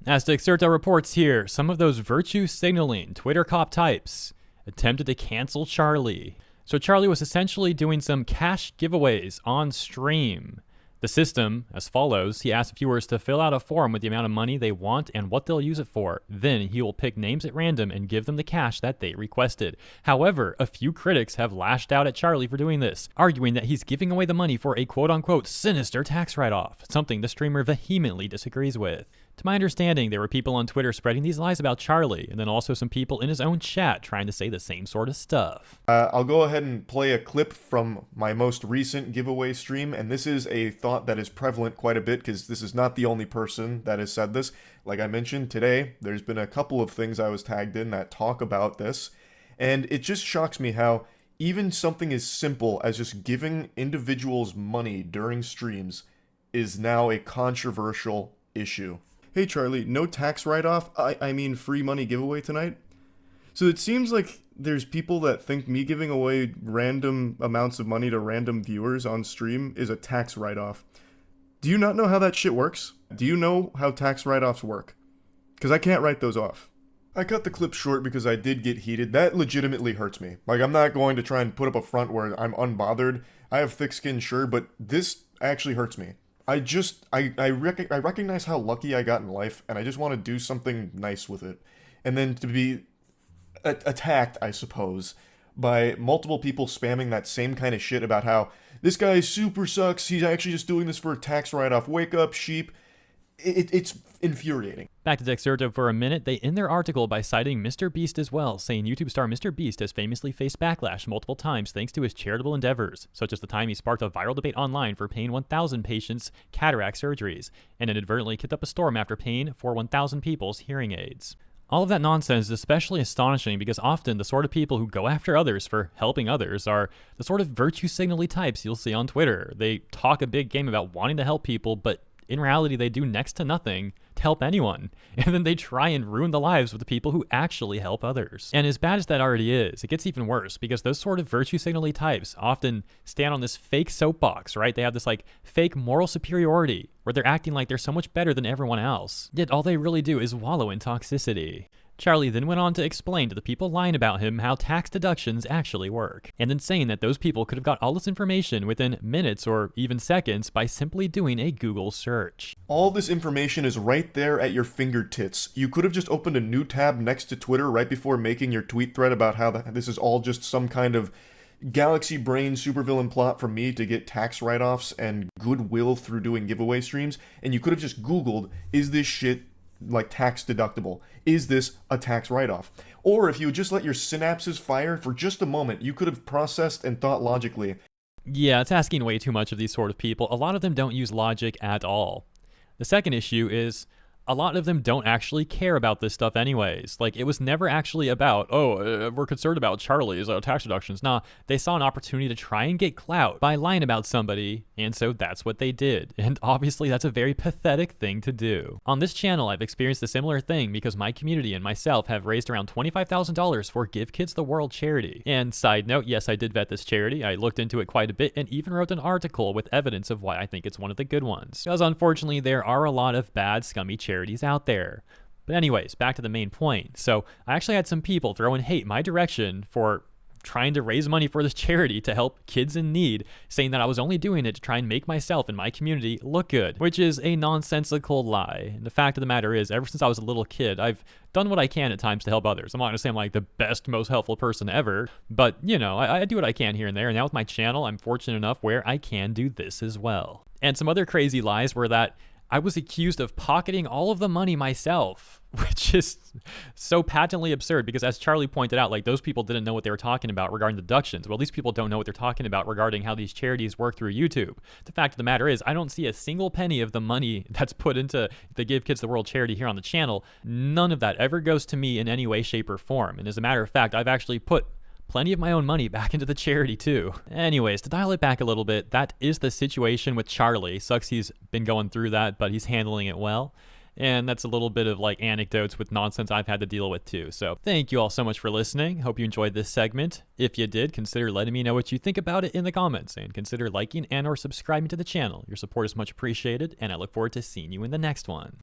As Dexerto reports here, some of those virtue signaling Twitter cop types attempted to cancel Charlie. So Charlie was essentially doing some cash giveaways on stream. The system, as follows, he asks viewers to fill out a form with the amount of money they want and what they'll use it for. Then he will pick names at random and give them the cash that they requested. However, a few critics have lashed out at Charlie for doing this, arguing that he's giving away the money for a quote-unquote sinister tax write-off, something the streamer vehemently disagrees with. To my understanding, there were people on Twitter spreading these lies about Charlie, and then also some people in his own chat trying to say the same sort of stuff. I'll go ahead and play a clip from my most recent giveaway stream, and this is a thought that is prevalent quite a bit because this is not the only person that has said this. Like I mentioned today, there's been a couple of things I was tagged in that talk about this, and it just shocks me how even something as simple as just giving individuals money during streams is now a controversial issue. Hey Charlie, no tax write-off, I mean free money giveaway tonight? So it seems like there's people that think me giving away random amounts of money to random viewers on stream is a tax write-off. Do you not know how that shit works? Do you know how tax write-offs work? Because I can't write those off. I cut the clip short because I did get heated. That legitimately hurts me. Like, I'm not going to try and put up a front where I'm unbothered. I have thick skin, sure, but this actually hurts me. I recognize how lucky I got in life, and I just want to do something nice with it. And then to be attacked, I suppose, by multiple people spamming that same kind of shit about how this guy super sucks, he's actually just doing this for a tax write-off, wake up, sheep. It's infuriating. Back to Dexerto for a minute, they end their article by citing Mr. Beast as well, saying YouTube star Mr. Beast has famously faced backlash multiple times thanks to his charitable endeavors, such as the time he sparked a viral debate online for paying 1,000 patients cataract surgeries, and inadvertently kicked up a storm after paying for 1,000 people's hearing aids. All of that nonsense is especially astonishing because often the sort of people who go after others for helping others are the sort of virtue signally types you'll see on Twitter. They talk a big game about wanting to help people, but in reality, they do next to nothing to help anyone, and then they try and ruin the lives of the people who actually help others. And as bad as that already is, it gets even worse because those sort of virtue signally types often stand on this fake soapbox, right? They have this like fake moral superiority where they're acting like they're so much better than everyone else, yet all they really do is wallow in toxicity. Charlie then went on to explain to the people lying about him how tax deductions actually work, and then saying that those people could have got all this information within minutes or even seconds by simply doing a Google search. All this information is right there at your fingertips. You could have just opened a new tab next to Twitter right before making your tweet thread about how this is all just some kind of galaxy brain supervillain plot for me to get tax write-offs and goodwill through doing giveaway streams, and you could have just Googled, is this shit like tax deductible? Is this a tax write-off? Or if you just let your synapses fire for just a moment, you could have processed and thought logically. Yeah, it's asking way too much of these sort of people. A lot of them don't use logic at all. The second issue is a lot of them don't actually care about this stuff anyways. Like, it was never actually about, we're concerned about Charlie's tax deductions. Nah, they saw an opportunity to try and get clout by lying about somebody, and so that's what they did. And obviously, that's a very pathetic thing to do. On this channel, I've experienced a similar thing because my community and myself have raised around $25,000 for Give Kids the World charity. And side note, yes, I did vet this charity. I looked into it quite a bit and even wrote an article with evidence of why I think it's one of the good ones. Because unfortunately, there are a lot of bad, scummy charities out there. But anyways, back to the main point. So I actually had some people throwing hate my direction for trying to raise money for this charity to help kids in need, saying that I was only doing it to try and make myself and my community look good, which is a nonsensical lie. And the fact of the matter is, ever since I was a little kid, I've done what I can at times to help others. I'm not gonna say I'm like the best, most helpful person ever, but you know, I do what I can here and there. And now with my channel, I'm fortunate enough where I can do this as well. And some other crazy lies were that I was accused of pocketing all of the money myself, which is so patently absurd because, as Charlie pointed out, like, those people didn't know what they were talking about regarding deductions. Well, these people don't know what they're talking about regarding how these charities work through YouTube. The fact of the matter is, I don't see a single penny of the money that's put into the Give Kids the World charity here on the channel. None of that ever goes to me in any way, shape, or form. And as a matter of fact, I've actually put plenty of my own money back into the charity too. Anyways, to dial it back a little bit, that is the situation with Charlie. Sucks he's been going through that, but he's handling it well. And that's a little bit of like anecdotes with nonsense I've had to deal with too. So thank you all so much for listening. Hope you enjoyed this segment. If you did, consider letting me know what you think about it in the comments, and consider liking and or subscribing to the channel. Your support is much appreciated, and I look forward to seeing you in the next one.